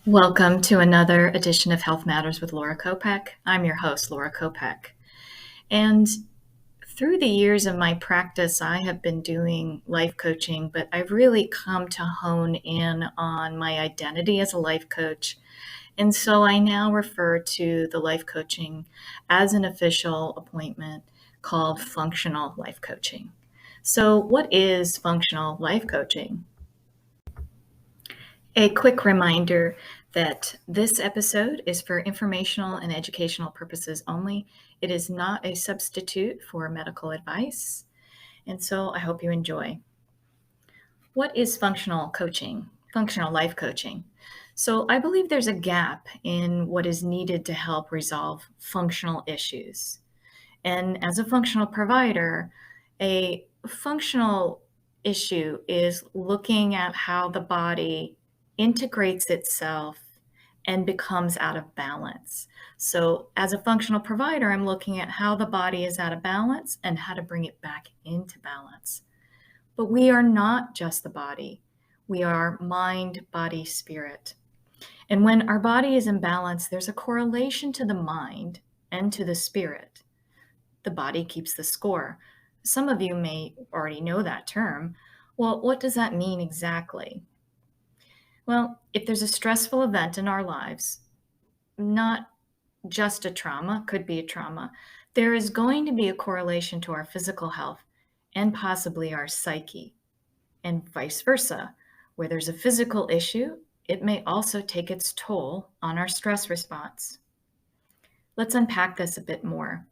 Welcome to another edition of Health Matters with Laura Kopek. I'm your host, Laura Kopek. And through the years of my practice, I have been doing life coaching, but I've really come to hone in on my identity as a life coach. And so I now refer to the life coaching as an official appointment called functional life coaching. So, what is functional life coaching? A quick reminder that this episode is for informational and educational purposes only. It is not a substitute for medical advice, and so I hope you enjoy. What is functional coaching? Functional life coaching. So I believe there's a gap in what is needed to help resolve functional issues. And as a functional provider, a functional issue is looking at how the body integrates itself and becomes out of balance. So, as a functional provider, I'm looking at how the body is out of balance and how to bring it back into balance. But we are not just the body, we are mind, body, spirit. And when our body is in balance, there's a correlation to the mind and to the spirit. The body keeps the score. Some of you may already know that term. Well, what does that mean exactly? Well, if there's a stressful event in our lives, not just a trauma, could be a trauma, there is going to be a correlation to our physical health and possibly our psyche, and vice versa. Where there's a physical issue, it may also take its toll on our stress response. Let's unpack this a bit more.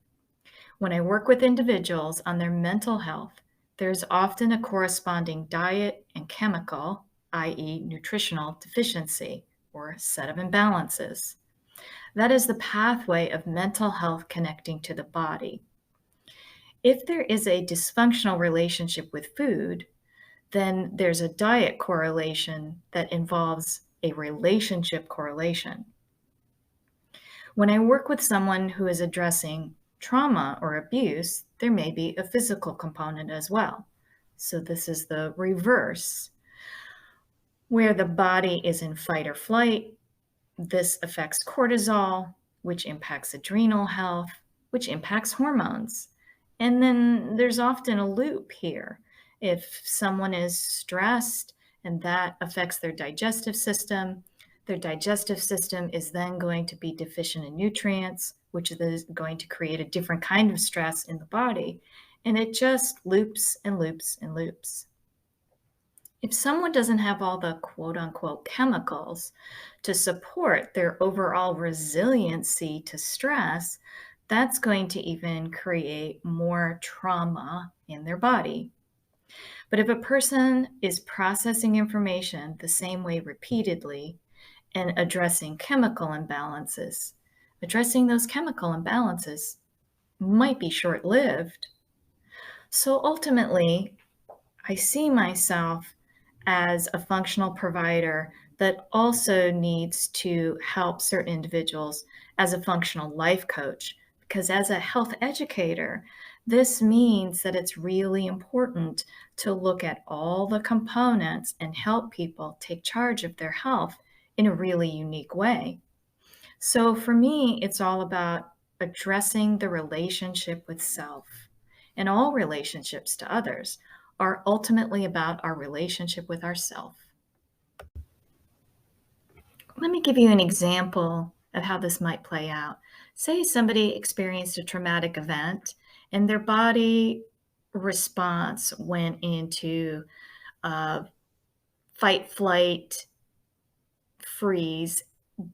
When I work with individuals on their mental health, there's often a corresponding diet and chemical, i.e., nutritional deficiency, or set of imbalances. That is the pathway of mental health connecting to the body. If there is a dysfunctional relationship with food, then there's a diet correlation that involves a relationship correlation. When I work with someone who is addressing trauma or abuse, there may be a physical component as well. So this is the reverse, where the body is in fight or flight. This affects cortisol, which impacts adrenal health, which impacts hormones. And then there's often a loop here. If someone is stressed and that affects their digestive system is then going to be deficient in nutrients, which is going to create a different kind of stress in the body. And it just loops and loops and loops. If someone doesn't have all the quote unquote chemicals to support their overall resiliency to stress, that's going to even create more trauma in their body. But if a person is processing information the same way repeatedly and addressing chemical imbalances, addressing those chemical imbalances might be short lived. So ultimately, I see myself as a functional provider that also needs to help certain individuals as a functional life coach. Because as a health educator, this means that it's really important to look at all the components and help people take charge of their health in a really unique way. So for me, it's all about addressing the relationship with self. And all relationships to others are ultimately about our relationship with ourself. Let me give you an example of how this might play out. Say somebody experienced a traumatic event and their body response went into fight, flight, freeze,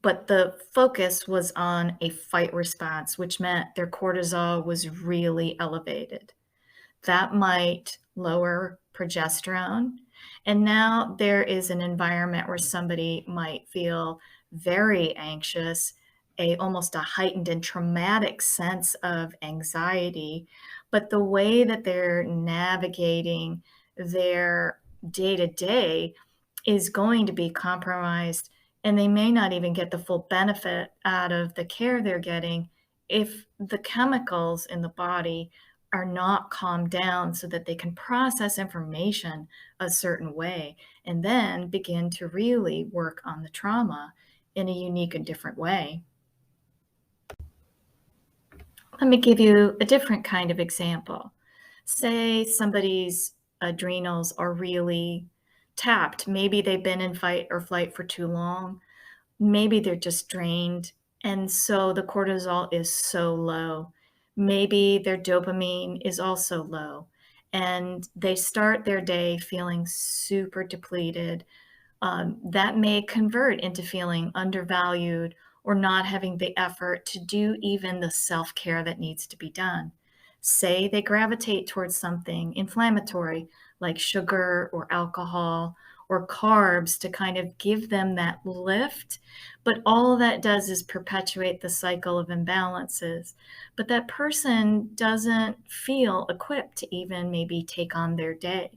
but the focus was on a fight response, which meant their cortisol was really elevated. That might lower progesterone. And now there is an environment where somebody might feel very anxious, almost a heightened and traumatic sense of anxiety. But the way that they're navigating their day to day is going to be compromised, and they may not even get the full benefit out of the care they're getting if the chemicals in the body are not calmed down so that they can process information a certain way and then begin to really work on the trauma in a unique and different way. Let me give you a different kind of example. Say somebody's adrenals are really tapped. Maybe they've been in fight or flight for too long. Maybe they're just drained. And so the cortisol is so low. Maybe their dopamine is also low. And they start their day feeling super depleted. That may convert into feeling undervalued or not having the effort to do even the self care that needs to be done. Say they gravitate towards something inflammatory like sugar or alcohol or carbs to kind of give them that lift. But all that does is perpetuate the cycle of imbalances. But that person doesn't feel equipped to even maybe take on their day.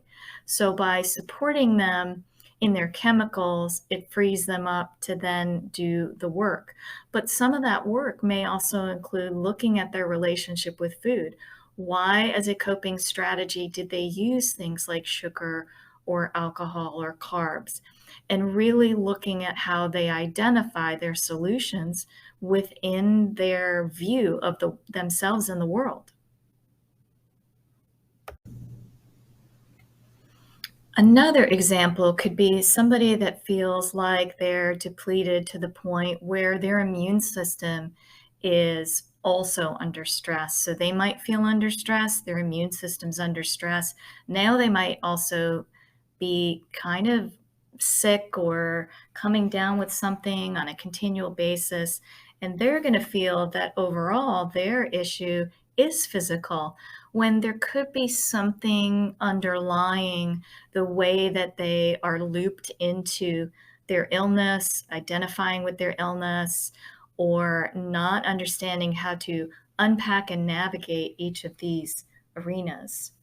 So by supporting them, in their chemicals, it frees them up to then do the work. But some of that work may also include looking at their relationship with food. Why, as a coping strategy, did they use things like sugar or alcohol or carbs? And really looking at how they identify their solutions within their view of themselves and the world. Another example could be somebody that feels like they're depleted to the point where their immune system is also under stress. So they might feel under stress, their immune system's under stress. Now they might also be kind of sick or coming down with something on a continual basis. And they're going to feel that overall their issue is physical when there could be something underlying the way that they are looped into their illness, identifying with their illness, or not understanding how to unpack and navigate each of these arenas.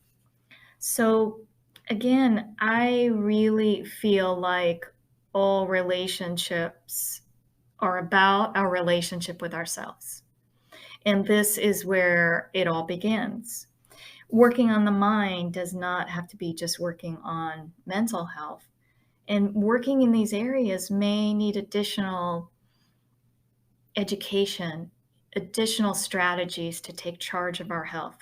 So, again, I really feel like all relationships are about our relationship with ourselves. And this is where it all begins. Working on the mind does not have to be just working on mental health. And working in these areas may need additional education, additional strategies to take charge of our health.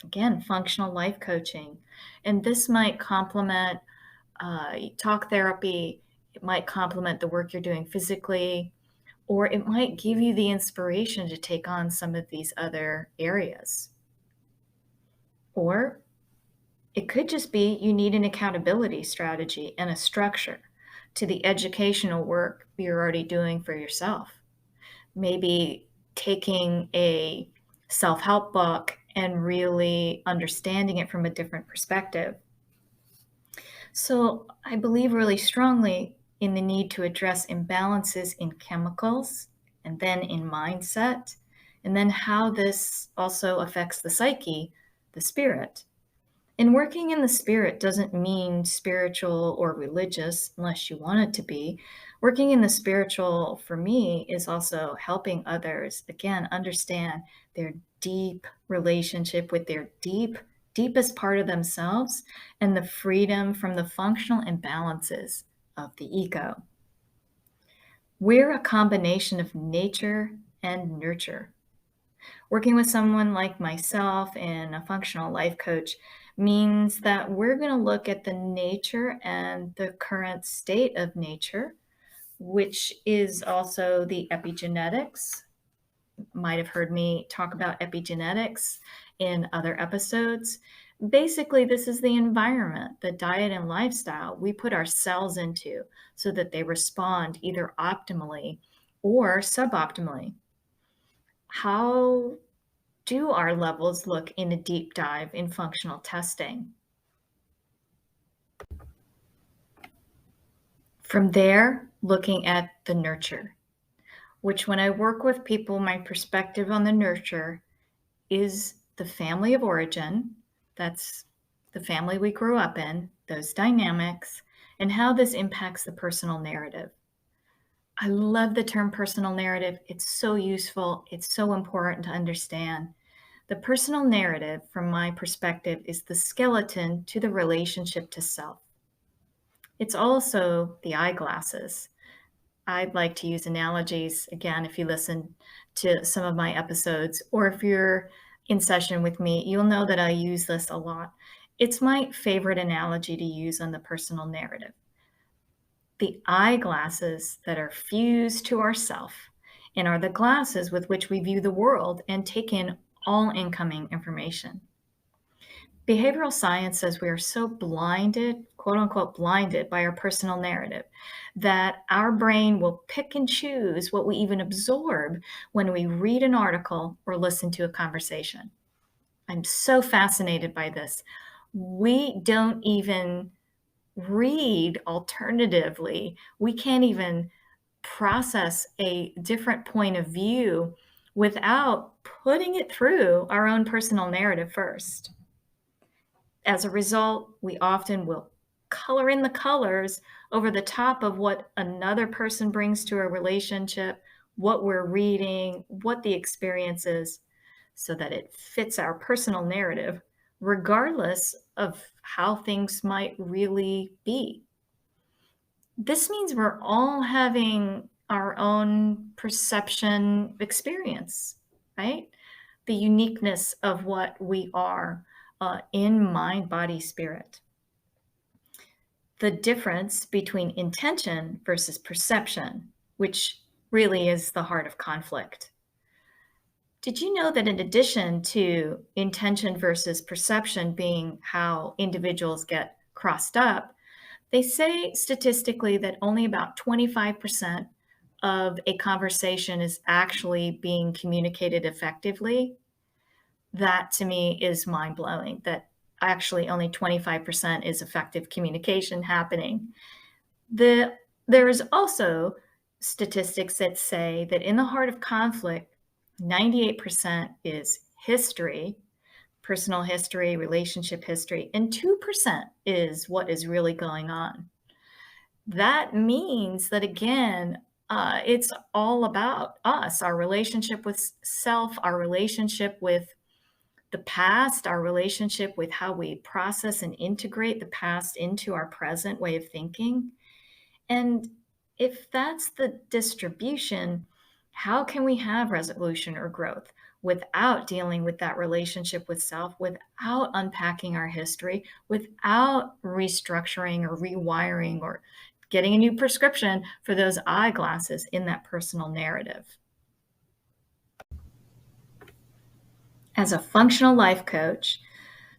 Again, functional life coaching. And this might complement talk therapy, it might complement the work you're doing physically, or it might give you the inspiration to take on some of these other areas. Or it could just be you need an accountability strategy and a structure to the educational work you're already doing for yourself. Maybe taking a self help book and really understanding it from a different perspective. So, I believe really strongly in the need to address imbalances in chemicals and then in mindset, and then how this also affects the psyche, the spirit. And working in the spirit doesn't mean spiritual or religious unless you want it to be. Working in the spiritual for me is also helping others, again, understand their deep relationship with their deepest part of themselves and the freedom from the functional imbalances of the ego. We're a combination of nature and nurture. Working with someone like myself and a functional life coach means that we're going to look at the nature and the current state of nature, which is also the epigenetics. Might have heard me talk about epigenetics in other episodes. Basically, this is the environment, the diet and lifestyle we put our cells into so that they respond either optimally or suboptimally. How do our levels look in a deep dive in functional testing? From there, looking at the nurture, which when I work with people, my perspective on the nurture is the family of origin. That's the family we grew up in, those dynamics, and how this impacts the personal narrative. I love the term personal narrative. It's so useful. It's so important to understand. The personal narrative, from my perspective, is the skeleton to the relationship to self. It's also the eyeglasses. I'd like to use analogies. Again, if you listen to some of my episodes, or if you're in session with me, you'll know that I use this a lot. It's my favorite analogy to use on the personal narrative. The eyeglasses that are fused to ourself and are the glasses with which we view the world and take in all incoming information. Behavioral science says we are so blinded, quote unquote, blinded by our personal narrative, that our brain will pick and choose what we even absorb when we read an article or listen to a conversation. I'm so fascinated by this. We don't even read alternatively. We can't even process a different point of view without putting it through our own personal narrative first. As a result, we often will color in the colors over the top of what another person brings to a relationship, what we're reading, what the experience is, so that it fits our personal narrative, regardless of how things might really be. This means we're all having our own perception experience, right? The uniqueness of what we are in mind, body, spirit. The difference between intention versus perception, which really is the heart of conflict. Did you know that in addition to intention versus perception being how individuals get crossed up, they say statistically that only about 25% of a conversation is actually being communicated effectively? That to me is mind blowing, that actually only 25% is effective communication happening. There is also statistics that say that in the heart of conflict, 98% is history, personal history, relationship history, and 2% is what is really going on. That means that, again, it's all about us, our relationship with self, our relationship with the past, our relationship with how we process and integrate the past into our present way of thinking. And if that's the distribution, how can we have resolution or growth without dealing with that relationship with self, without unpacking our history, without restructuring or rewiring or getting a new prescription for those eyeglasses in that personal narrative? As a functional life coach,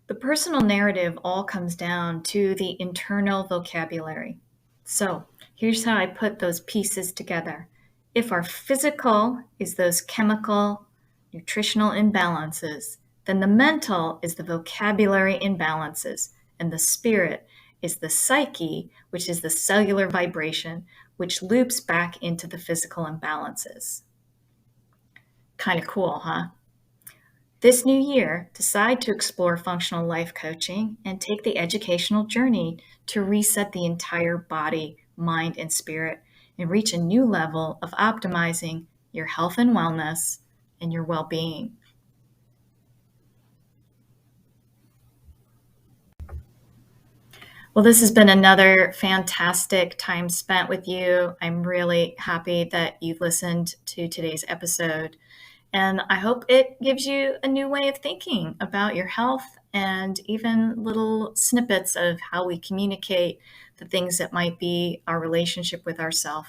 the personal narrative all comes down to the internal vocabulary. So here's how I put those pieces together. If our physical is those chemical, nutritional imbalances, then the mental is the vocabulary imbalances, and the spirit is the psyche, which is the cellular vibration, which loops back into the physical imbalances. Kind of cool, huh? This new year, decide to explore functional life coaching and take the educational journey to reset the entire body, mind, and spirit and reach a new level of optimizing your health and wellness and your well being. Well, this has been another fantastic time spent with you. I'm really happy that you've listened to today's episode. And I hope it gives you a new way of thinking about your health and even little snippets of how we communicate the things that might be our relationship with ourself.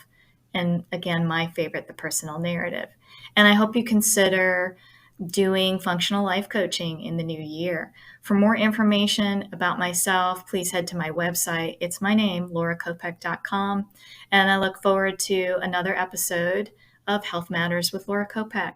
And again, my favorite, the personal narrative. And I hope you consider doing functional life coaching in the new year. For more information about myself, please head to my website. It's my name, laurakopeck.com. And I look forward to another episode of Health Matters with Laura Kopeck.